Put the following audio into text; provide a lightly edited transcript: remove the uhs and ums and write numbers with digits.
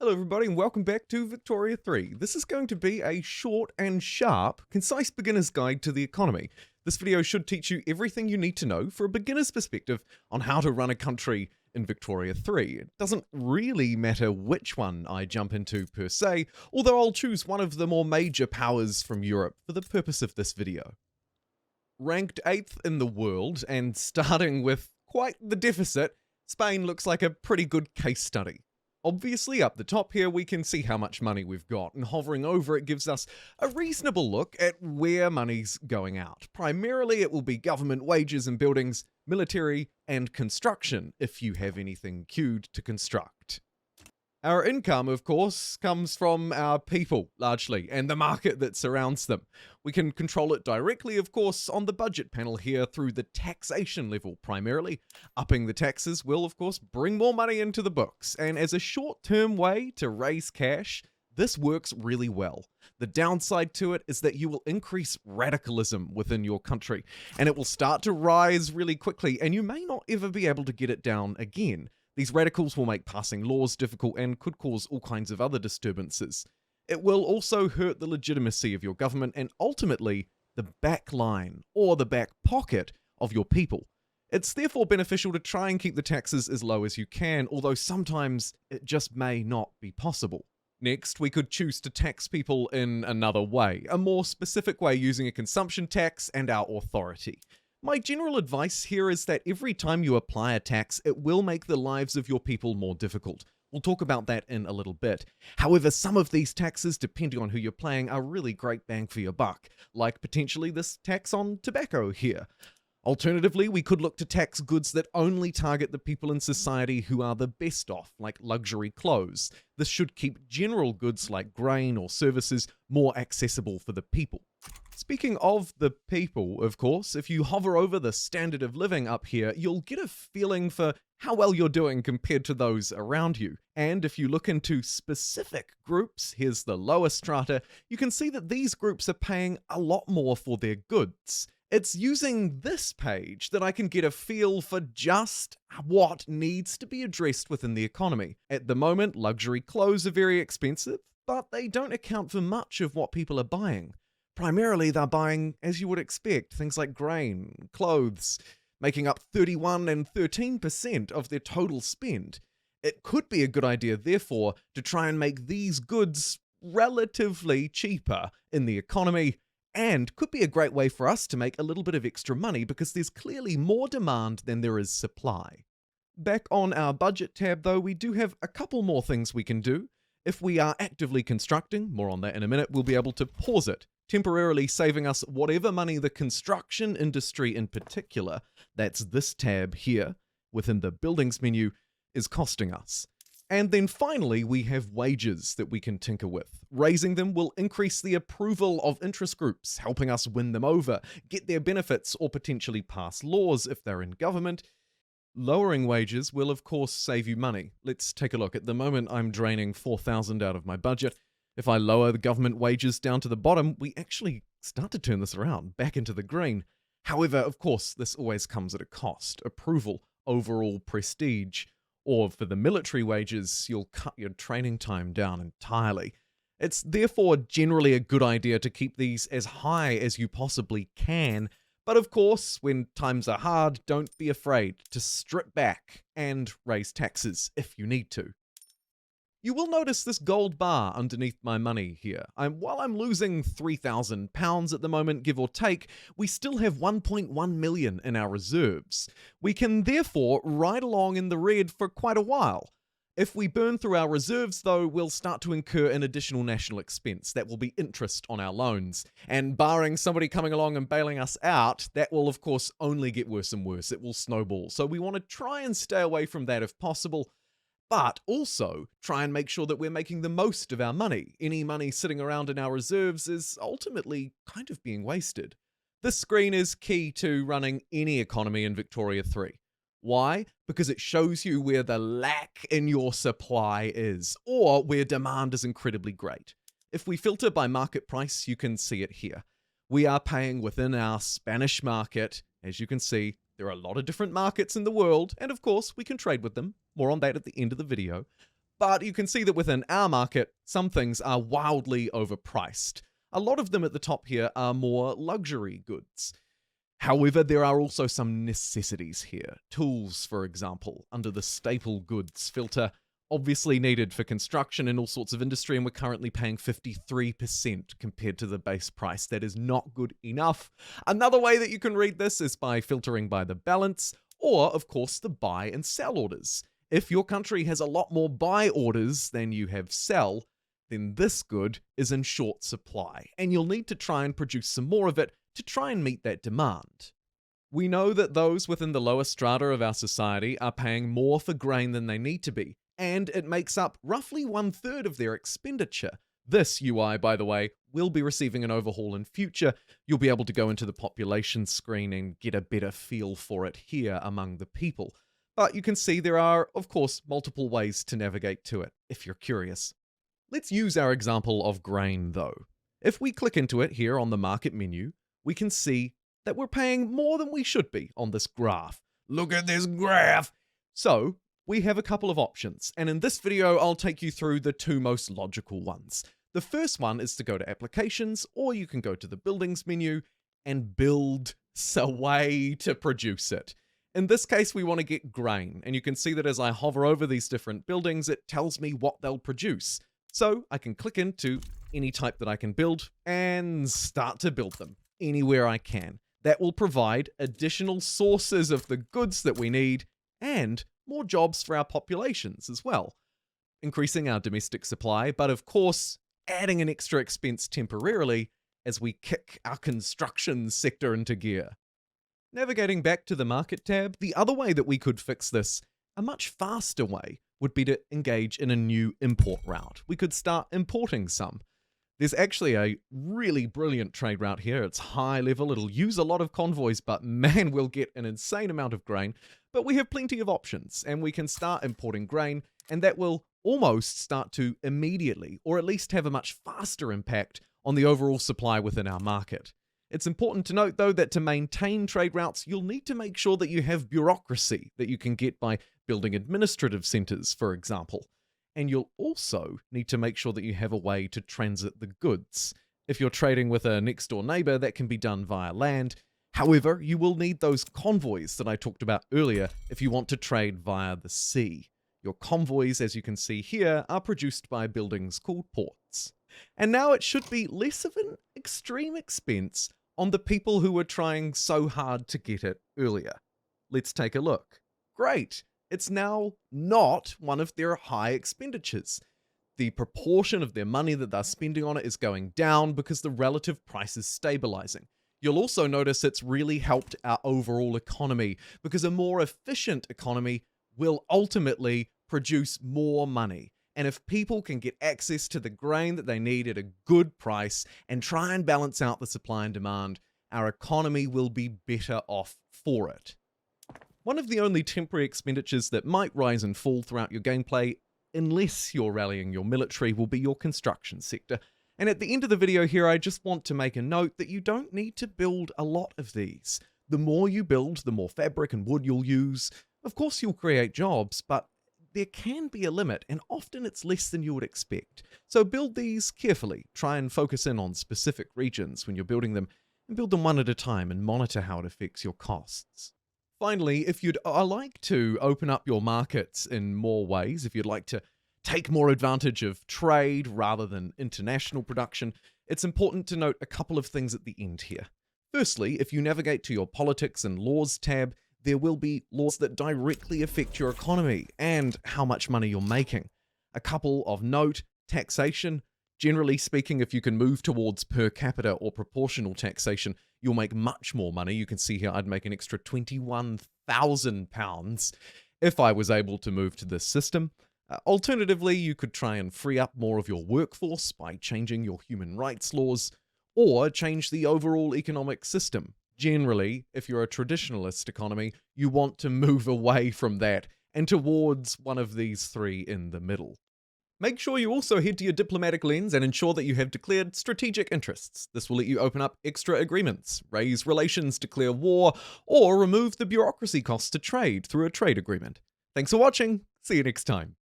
Hello everybody and welcome back to Victoria 3. This is going to be a short and sharp, concise beginner's guide to the economy. This video should teach you everything you need to know for a beginner's perspective on how to run a country in Victoria 3. It doesn't really matter which one I jump into per se, although I'll choose one of the more major powers from Europe for the purpose of this video. Ranked 8th in the world and starting with quite the deficit, Spain looks like a pretty good case study. Obviously, up the top here, we can see how much money we've got, and hovering over it gives us a reasonable look at where money's going out. Primarily, it will be government wages and buildings, military, and construction, if you have anything queued to construct. Our income, of course, comes from our people, largely, and the market that surrounds them. We can control it directly, of course, on the budget panel here through the taxation level, primarily. Upping the taxes will, of course, bring more money into the books, and as a short-term way to raise cash, this works really well. The downside to it is that you will increase radicalism within your country, and it will start to rise really quickly, and you may not ever be able to get it down again. These radicals will make passing laws difficult and could cause all kinds of other disturbances. It will also hurt the legitimacy of your government and ultimately the back line or the back pocket of your people. It's therefore beneficial to try and keep the taxes as low as you can, although sometimes it just may not be possible. Next, we could choose to tax people in another way, a more specific way using a consumption tax and our authority. My general advice here is that every time you apply a tax, it will make the lives of your people more difficult. We'll talk about that in a little bit. However, some of these taxes, depending on who you're playing, are really great bang for your buck, like potentially this tax on tobacco here. Alternatively, we could look to tax goods that only target the people in society who are the best off, like luxury clothes. This should keep general goods like grain or services more accessible for the people. Speaking of the people, of course, if you hover over the standard of living up here, you'll get a feeling for how well you're doing compared to those around you. And if you look into specific groups, here's the lower strata, you can see that these groups are paying a lot more for their goods. It's using this page that I can get a feel for just what needs to be addressed within the economy. At the moment, luxury clothes are very expensive, but they don't account for much of what people are buying. Primarily, they're buying, as you would expect, things like grain, clothes, making up 31% and 13% of their total spend. It could be a good idea, therefore, to try and make these goods relatively cheaper in the economy, and could be a great way for us to make a little bit of extra money because there's clearly more demand than there is supply. Back on our budget tab, though, we do have a couple more things we can do. If we are actively constructing, more on that in a minute, we'll be able to pause it, temporarily saving us whatever money the construction industry in particular, that's this tab here, within the buildings menu, is costing us. And then finally, we have wages that we can tinker with. Raising them will increase the approval of interest groups, helping us win them over, get their benefits, or potentially pass laws if they're in government. Lowering wages will of course save you money. Let's take a look. At the moment, I'm draining $4,000 out of my budget. If I lower the government wages down to the bottom, we actually start to turn this around, back into the green. However, of course, this always comes at a cost. Approval, overall prestige. Or for the military wages, you'll cut your training time down entirely. It's therefore generally a good idea to keep these as high as you possibly can. But of course, when times are hard, don't be afraid to strip back and raise taxes if you need to. You will notice this gold bar underneath my money here. While I'm losing £3,000 at the moment, give or take, we still have 1.1 million in our reserves. We can therefore ride along in the red for quite a while. If we burn through our reserves, though, we'll start to incur an additional national expense. That will be interest on our loans. And barring somebody coming along and bailing us out, that will, of course, only get worse and worse. It will snowball. So we want to try and stay away from that if possible. But also try and make sure that we're making the most of our money. Any money sitting around in our reserves is ultimately kind of being wasted. This screen is key to running any economy in Victoria 3. Why? Because it shows you where the lack in your supply is, or where demand is incredibly great. If we filter by market price, you can see it here. We are paying within our Spanish market. As you can see, there are a lot of different markets in the world, and of course, we can trade with them. More on that at the end of the video. But you can see that within our market, some things are wildly overpriced. A lot of them at the top here are more luxury goods. However, there are also some necessities here. Tools, for example, under the staple goods filter, obviously needed for construction and all sorts of industry, and we're currently paying 53% compared to the base price. That is not good enough. Another way that you can read this is by filtering by the balance, or, of course, the buy and sell orders. If your country has a lot more buy orders than you have sell, then this good is in short supply, and you'll need to try and produce some more of it to try and meet that demand. We know that those within the lower strata of our society are paying more for grain than they need to be, and it makes up roughly 1/3 of their expenditure. This UI, by the way, will be receiving an overhaul in future. You'll be able to go into the population screen and get a better feel for it here among the people. But you can see there are, of course, multiple ways to navigate to it, if you're curious. Let's use our example of grain, though. If we click into it here on the market menu, we can see that we're paying more than we should be on this graph. Look at this graph! So, we have a couple of options, and in this video, I'll take you through the two most logical ones. The first one is to go to Applications, or you can go to the Buildings menu and build a way to produce it. In this case, we want to get grain, and you can see that as I hover over these different buildings, it tells me what they'll produce. So I can click into any type that I can build and start to build them anywhere I can. That will provide additional sources of the goods that we need and more jobs for our populations as well, increasing our domestic supply, but of course, adding an extra expense temporarily as we kick our construction sector into gear. Navigating back to the Market tab, the other way that we could fix this, a much faster way, would be to engage in a new import route. We could start importing some. There's actually a really brilliant trade route here. It's high level, it'll use a lot of convoys, but man, we'll get an insane amount of grain. But we have plenty of options, and we can start importing grain, and that will almost start to immediately, or at least have a much faster impact on the overall supply within our market. It's important to note, though, that to maintain trade routes, you'll need to make sure that you have bureaucracy that you can get by building administrative centers, for example. And you'll also need to make sure that you have a way to transit the goods. If you're trading with a next-door neighbor, that can be done via land. However, you will need those convoys that I talked about earlier if you want to trade via the sea. Your convoys, as you can see here, are produced by buildings called ports. And now it should be less of an extreme expense on the people who were trying so hard to get it earlier. Let's take a look. Great! It's now not one of their high expenditures. The proportion of their money that they're spending on it is going down because the relative price is stabilizing. You'll also notice it's really helped our overall economy because a more efficient economy will ultimately produce more money. And if people can get access to the grain that they need at a good price and try and balance out the supply and demand, our economy will be better off for it. One of the only temporary expenditures that might rise and fall throughout your gameplay, unless you're rallying your military, will be your construction sector. And at the end of the video here, I just want to make a note that you don't need to build a lot of these. The more you build, the more fabric and wood you'll use. Of course, you'll create jobs, but there can be a limit, and often it's less than you would expect. So build these carefully. Try and focus in on specific regions when you're building them, and build them one at a time and monitor how it affects your costs. Finally, if you'd like to open up your markets in more ways, if you'd like to take more advantage of trade rather than international production, it's important to note a couple of things at the end here. Firstly, if you navigate to your Politics and Laws tab, there will be laws that directly affect your economy and how much money you're making. A couple of note: taxation. Generally speaking, if you can move towards per capita or proportional taxation, you'll make much more money. You can see here I'd make an extra £21,000 if I was able to move to this system. Alternatively, you could try and free up more of your workforce by changing your human rights laws, or change the overall economic system. Generally, if you're a traditionalist economy, you want to move away from that and towards one of these three in the middle. Make sure you also head to your diplomatic lens and ensure that you have declared strategic interests. This will let you open up extra agreements, raise relations, declare war, or remove the bureaucracy costs to trade through a trade agreement. Thanks for watching. See you next time.